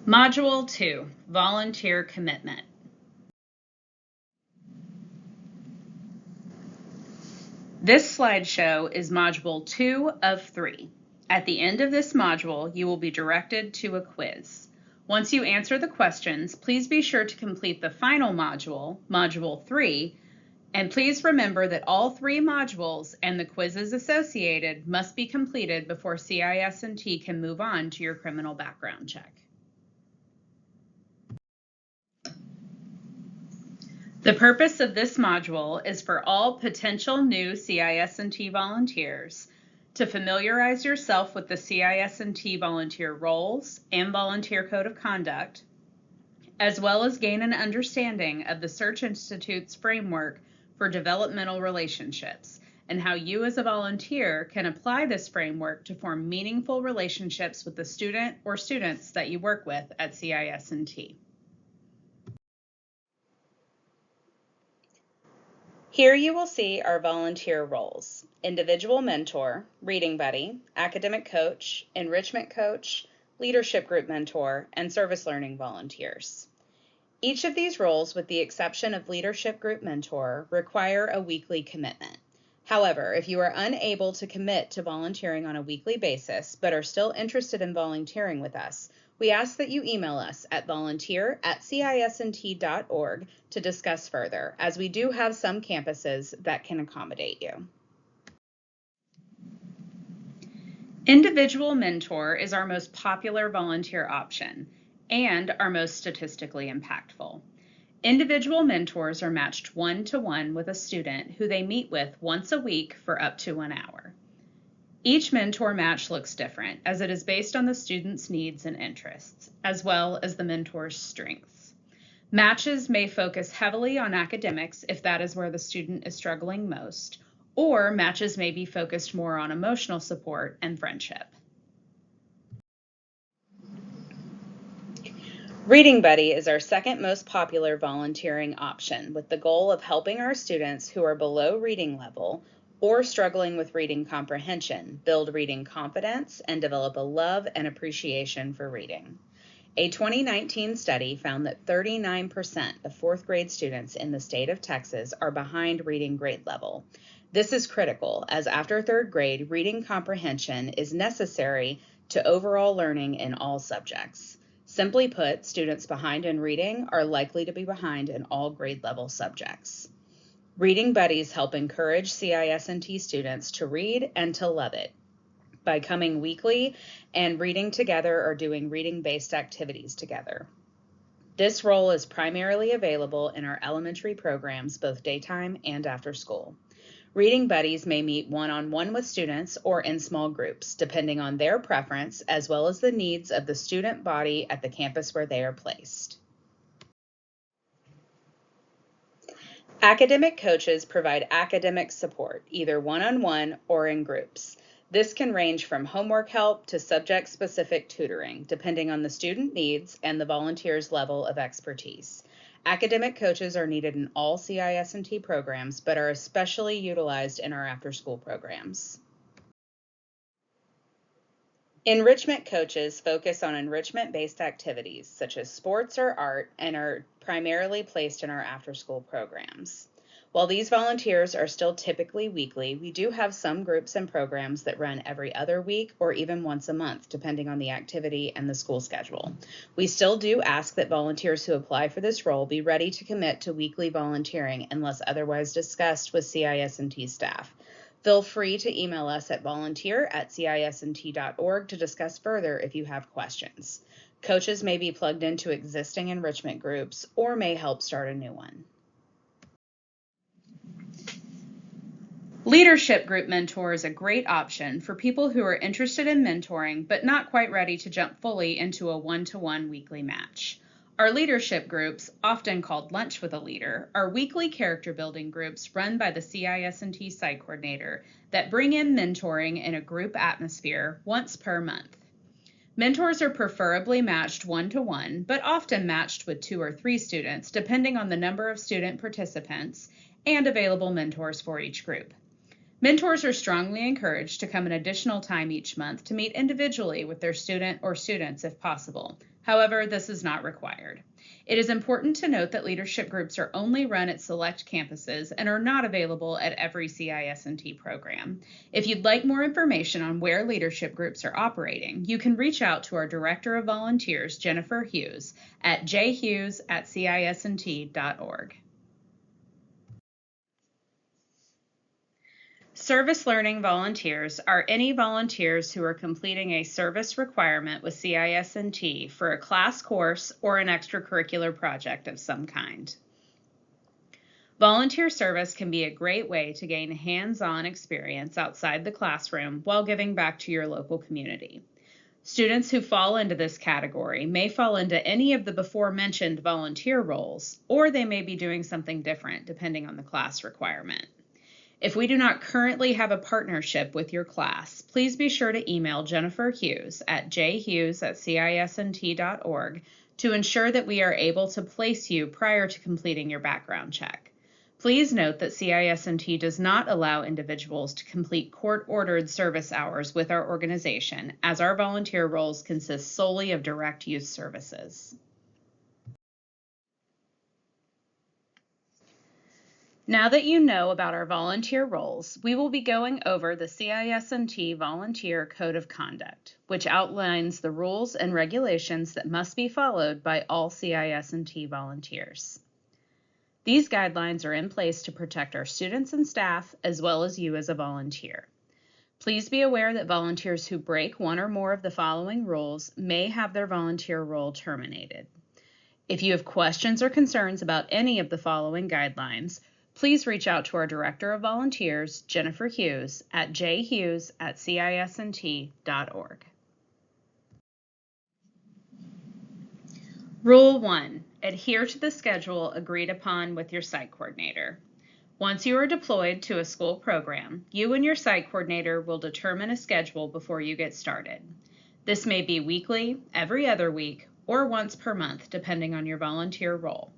Module 2, Volunteer Commitment. This slideshow is Module 2 of 3. At the end of this module, you will be directed to a quiz. Once you answer the questions, please be sure to complete the final module, Module 3, and please remember that all 3 modules and the quizzes associated must be completed before CIS&T can move on to your criminal background check. The purpose of this module is for all potential new CIS&T volunteers to familiarize yourself with the CIS&T volunteer roles and volunteer code of conduct, as well as gain an understanding of the Search Institute's framework for developmental relationships and how you as a volunteer can apply this framework to form meaningful relationships with the student or students that you work with at CIS&T. Here you will see our volunteer roles: individual mentor, reading buddy, academic coach, enrichment coach, leadership group mentor, and service learning volunteers. Each of these roles, with the exception of leadership group mentor, require a weekly commitment. However, if you are unable to commit to volunteering on a weekly basis but are still interested in volunteering with us, we ask that you email us at volunteer@cisnt.org to discuss further, as we do have some campuses that can accommodate you. Individual mentor is our most popular volunteer option and our most statistically impactful. Individual mentors are matched one-to-one with a student who they meet with once a week for up to 1 hour. Each mentor match looks different, as it is based on the student's needs and interests, as well as the mentor's strengths. Matches may focus heavily on academics if that is where the student is struggling most, or matches may be focused more on emotional support and friendship. Reading Buddy is our second most popular volunteering option, with the goal of helping our students who are below reading level or struggling with reading comprehension build reading confidence and develop a love and appreciation for reading. A 2019 study found that 39% of 4th grade students in the state of Texas are behind reading grade level. This is critical, as after 3rd grade, reading comprehension is necessary to overall learning in all subjects. Simply put, students behind in reading are likely to be behind in all grade level subjects. Reading Buddies help encourage CIS&T students to read and to love it by coming weekly and reading together or doing reading-based activities together. This role is primarily available in our elementary programs, both daytime and after school. Reading Buddies may meet one-on-one with students or in small groups, depending on their preference, as well as the needs of the student body at the campus where they are placed. Academic coaches provide academic support, either one-on-one or in groups. This can range from homework help to subject-specific tutoring, depending on the student needs and the volunteer's level of expertise. Academic coaches are needed in all CIS&T programs, but are especially utilized in our after-school programs. Enrichment coaches focus on enrichment-based activities such as sports or art and are primarily placed in our after-school programs. While these volunteers are still typically weekly, we do have some groups and programs that run every other week or even once a month, depending on the activity and the school schedule. We still do ask that volunteers who apply for this role be ready to commit to weekly volunteering unless otherwise discussed with CIS&T staff. Feel free to email us at volunteer@cisnt.org to discuss further if you have questions. Coaches may be plugged into existing enrichment groups or may help start a new one. Leadership group mentor is a great option for people who are interested in mentoring but not quite ready to jump fully into a one-to-one weekly match. Our leadership groups, often called Lunch with a Leader, are weekly character building groups run by the CIS&T site coordinator that bring in mentoring in a group atmosphere once per month. Mentors are preferably matched one-to-one, but often matched with 2 or 3 students, depending on the number of student participants and available mentors for each group. Mentors are strongly encouraged to come an additional time each month to meet individually with their student or students if possible. However, this is not required. It is important to note that leadership groups are only run at select campuses and are not available at every CIS&T program. If you'd like more information on where leadership groups are operating, you can reach out to our Director of Volunteers, Jennifer Hughes, at jhughes@cisnt.org. Service learning volunteers are any volunteers who are completing a service requirement with CIS&T for a class course or an extracurricular project of some kind. Volunteer service can be a great way to gain hands-on experience outside the classroom while giving back to your local community. Students who fall into this category may fall into any of the before-mentioned volunteer roles, or they may be doing something different depending on the class requirement. If we do not currently have a partnership with your class, please be sure to email Jennifer Hughes at jhughes@cisnt.org to ensure that we are able to place you prior to completing your background check. Please note that CIS&T does not allow individuals to complete court-ordered service hours with our organization, as our volunteer roles consist solely of direct youth services. Now that you know about our volunteer roles, we will be going over the CIS&T Volunteer Code of Conduct, which outlines the rules and regulations that must be followed by all CIS&T volunteers. These guidelines are in place to protect our students and staff, as well as you as a volunteer. Please be aware that volunteers who break one or more of the following rules may have their volunteer role terminated. If you have questions or concerns about any of the following guidelines, please reach out to our Director of Volunteers, Jennifer Hughes, at jhughes@cisnt.org. Rule 1. Adhere to the schedule agreed upon with your site coordinator. Once you are deployed to a school program, you and your site coordinator will determine a schedule before you get started. This may be weekly, every other week, or once per month, depending on your volunteer role.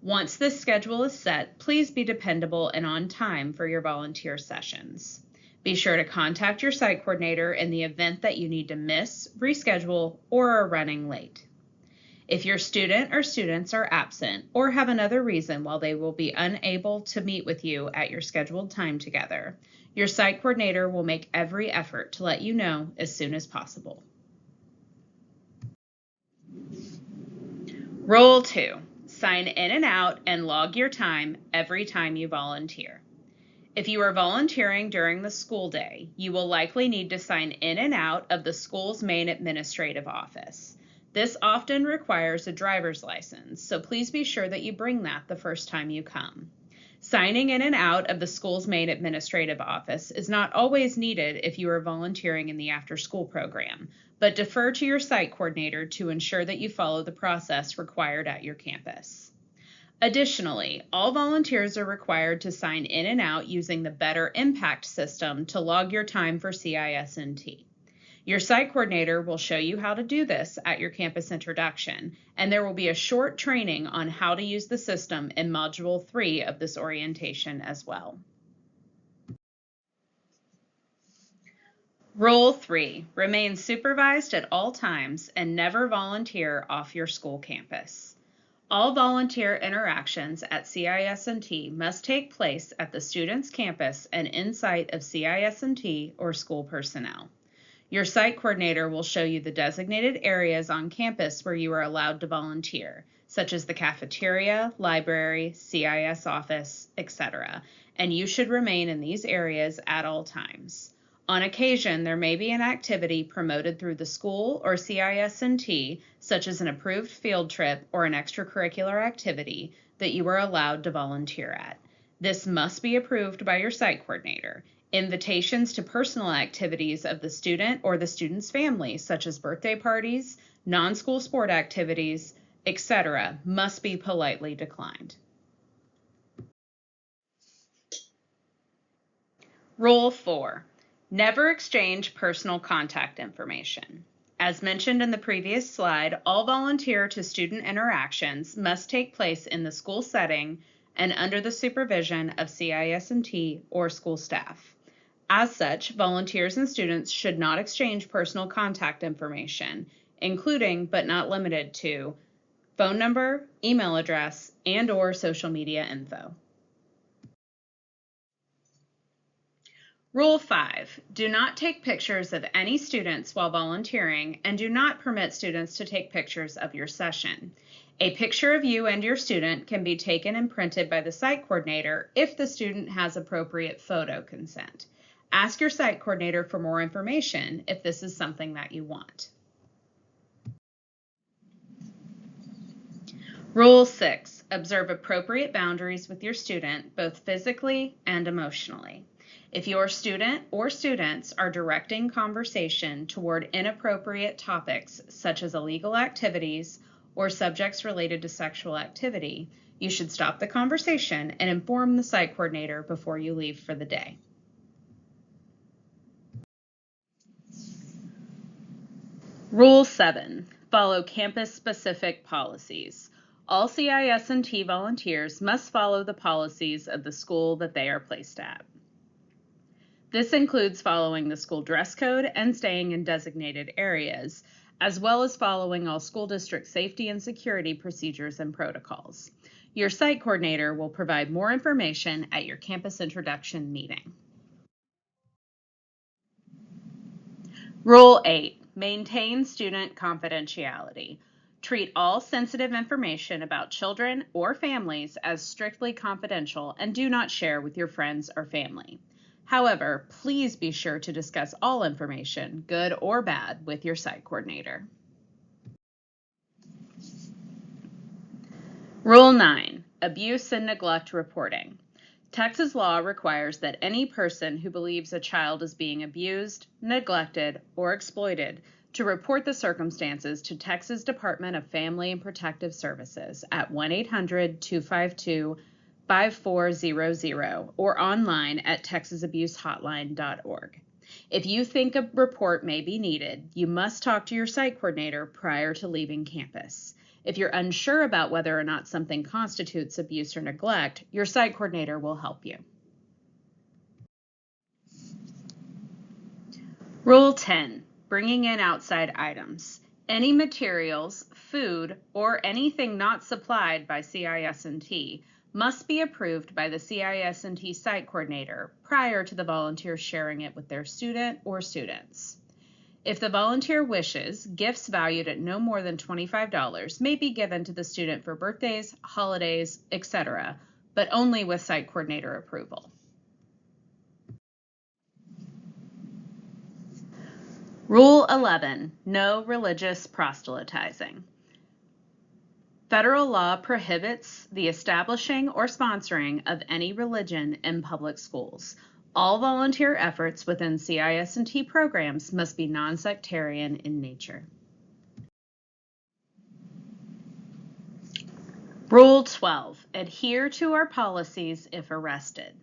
Once this schedule is set, please be dependable and on time for your volunteer sessions. Be sure to contact your site coordinator in the event that you need to miss, reschedule, or are running late. If your student or students are absent or have another reason why they will be unable to meet with you at your scheduled time together, your site coordinator will make every effort to let you know as soon as possible. Rule 2. Sign in and out and log your time every time you volunteer. If you are volunteering during the school day, you will likely need to sign in and out of the school's main administrative office. This often requires a driver's license, so please be sure that you bring that the first time you come. Signing in and out of the school's main administrative office is not always needed if you are volunteering in the after-school program, but defer to your site coordinator to ensure that you follow the process required at your campus. Additionally, all volunteers are required to sign in and out using the Better Impact system to log your time for CIS&T. Your site coordinator will show you how to do this at your campus introduction, and there will be a short training on how to use the system in Module 3 of this orientation as well. Rule 3. Remain supervised at all times and never volunteer off your school campus. All volunteer interactions at CIS&T must take place at the student's campus and in sight of CIS&T or school personnel. Your site coordinator will show you the designated areas on campus where you are allowed to volunteer, such as the cafeteria, library, CIS office, etc., and you should remain in these areas at all times. On occasion, there may be an activity promoted through the school or CIS&T, such as an approved field trip or an extracurricular activity, that you are allowed to volunteer at. This must be approved by your site coordinator. Invitations to personal activities of the student or the student's family, such as birthday parties, non-school sport activities, etc., must be politely declined. Rule 4. Never exchange personal contact information. As mentioned in the previous slide, all volunteer to student interactions must take place in the school setting, and under the supervision of CIS&T or school staff. As such, volunteers and students should not exchange personal contact information, including but not limited to phone number, email address, and/or social media info. Rule 5, do not take pictures of any students while volunteering and do not permit students to take pictures of your session. A picture of you and your student can be taken and printed by the site coordinator if the student has appropriate photo consent. Ask your site coordinator for more information if this is something that you want. Rule 6, observe appropriate boundaries with your student, both physically and emotionally. If your student or students are directing conversation toward inappropriate topics such as illegal activities or subjects related to sexual activity, you should stop the conversation and inform the site coordinator before you leave for the day. Rule 7, follow campus-specific policies. All CIS&T volunteers must follow the policies of the school that they are placed at. This includes following the school dress code and staying in designated areas, as well as following all school district safety and security procedures and protocols. Your site coordinator will provide more information at your campus introduction meeting. Rule 8, maintain student confidentiality. Treat all sensitive information about children or families as strictly confidential and do not share with your friends or family. However, please be sure to discuss all information, good or bad, with your site coordinator. Rule 9, abuse and neglect reporting. Texas law requires that any person who believes a child is being abused, neglected, or exploited to report the circumstances to Texas Department of Family and Protective Services at 1-800-252-5400 or online at texasabusehotline.org. If you think a report may be needed, you must talk to your site coordinator prior to leaving campus. If you're unsure about whether or not something constitutes abuse or neglect, your site coordinator will help you. Rule 10, bringing in outside items. Any materials, food, or anything not supplied by CIS&T must be approved by the CIS&T site coordinator prior to the volunteer sharing it with their student or students. If the volunteer wishes, gifts valued at no more than $25 may be given to the student for birthdays, holidays, etc., but only with site coordinator approval. Rule 11, no religious proselytizing. Federal law prohibits the establishing or sponsoring of any religion in public schools. All volunteer efforts within CIS&T programs must be non-sectarian in nature. Rule 12, adhere to our policies if arrested.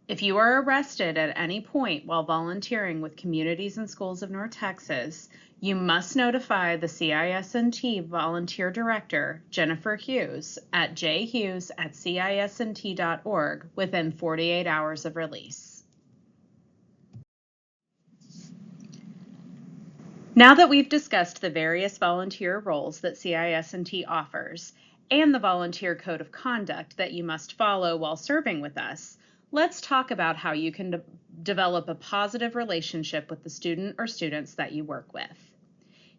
If you are arrested at any point while volunteering with Communities and Schools of North Texas, you must notify the CIS&T Volunteer Director, Jennifer Hughes, at jhughes@cisnt.org within 48 hours of release. Now that we've discussed the various volunteer roles that CIS&T offers and the volunteer code of conduct that you must follow while serving with us, let's talk about how you can develop a positive relationship with the student or students that you work with.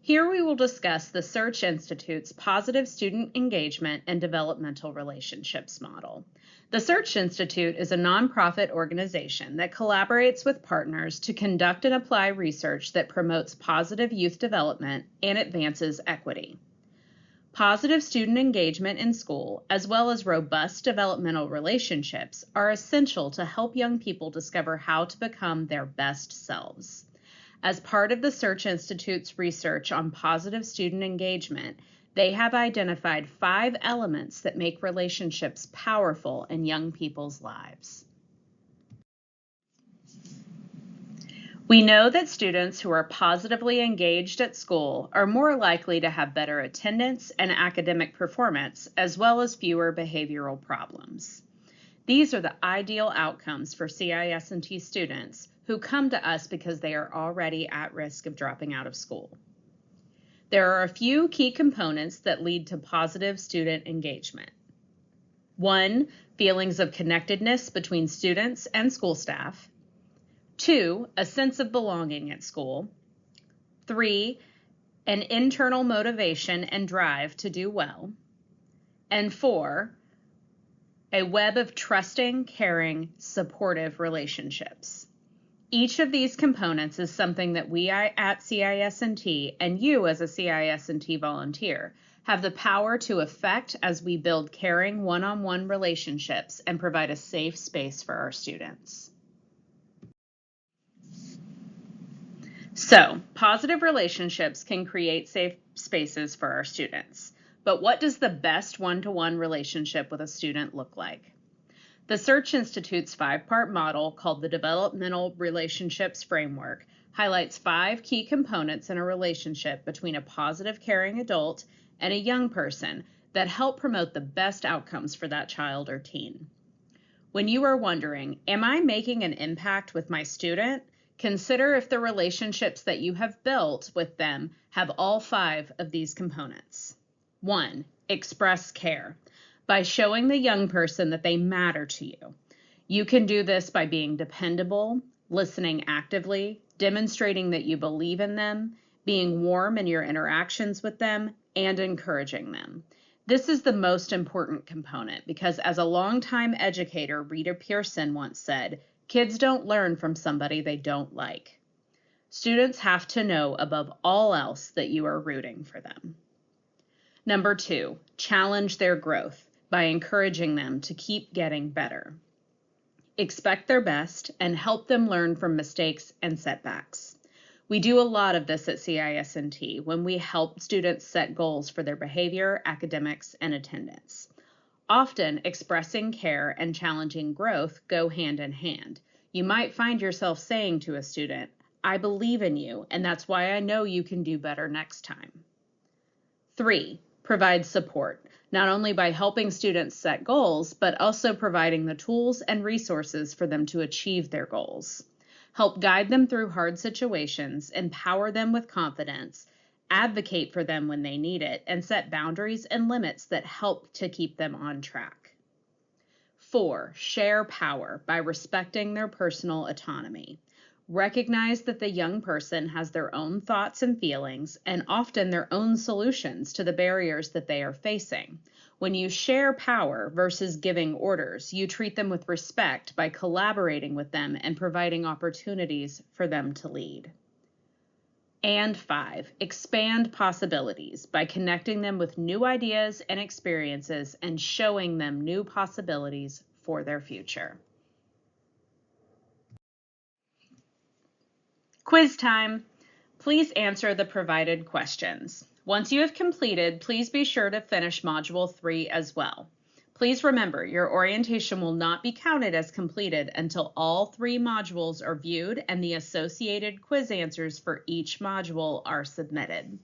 Here we will discuss the Search Institute's Positive Student Engagement and Developmental Relationships model. The Search Institute is a nonprofit organization that collaborates with partners to conduct and apply research that promotes positive youth development and advances equity. Positive student engagement in school, as well as robust developmental relationships, are essential to help young people discover how to become their best selves. As part of the Search Institute's research on positive student engagement, they have identified 5 elements that make relationships powerful in young people's lives. We know that students who are positively engaged at school are more likely to have better attendance and academic performance, as well as fewer behavioral problems. These are the ideal outcomes for CIS&T students who come to us because they are already at risk of dropping out of school. There are a few key components that lead to positive student engagement. 1, feelings of connectedness between students and school staff. 2, a sense of belonging at school. 3, an internal motivation and drive to do well. And 4, a web of trusting, caring, supportive relationships. Each of these components is something that we at CIS&T and you as a CIS&T volunteer have the power to affect as we build caring one-on-one relationships and provide a safe space for our students. So, positive relationships can create safe spaces for our students. But what does the best one-to-one relationship with a student look like? The Search Institute's 5-part model, called the Developmental Relationships Framework, highlights 5 key components in a relationship between a positive, caring adult and a young person that help promote the best outcomes for that child or teen. When you are wondering, am I making an impact with my student? Consider if the relationships that you have built with them have all 5 of these components. 1, express care. By showing the young person that they matter to you. You can do this by being dependable, listening actively, demonstrating that you believe in them, being warm in your interactions with them, and encouraging them. This is the most important component because, as a longtime educator, Rita Pearson once said, kids don't learn from somebody they don't like. Students have to know above all else that you are rooting for them. Number 2, challenge their growth by encouraging them to keep getting better. Expect their best and help them learn from mistakes and setbacks. We do a lot of this at CIS&T when we help students set goals for their behavior, academics, and attendance. Often, expressing care and challenging growth go hand in hand. You might find yourself saying to a student, "I believe in you, and that's why I know you can do better next time." 3, provide support, not only by helping students set goals, but also providing the tools and resources for them to achieve their goals. Help guide them through hard situations, empower them with confidence, advocate for them when they need it, and set boundaries and limits that help to keep them on track. 4, share power by respecting their personal autonomy. Recognize that the young person has their own thoughts and feelings and often their own solutions to the barriers that they are facing. When you share power versus giving orders, you treat them with respect by collaborating with them and providing opportunities for them to lead. And 5, expand possibilities by connecting them with new ideas and experiences and showing them new possibilities for their future. Quiz time. Please answer the provided questions. Once you have completed, please be sure to finish Module 3 as well. Please remember, your orientation will not be counted as completed until all 3 modules are viewed and the associated quiz answers for each module are submitted.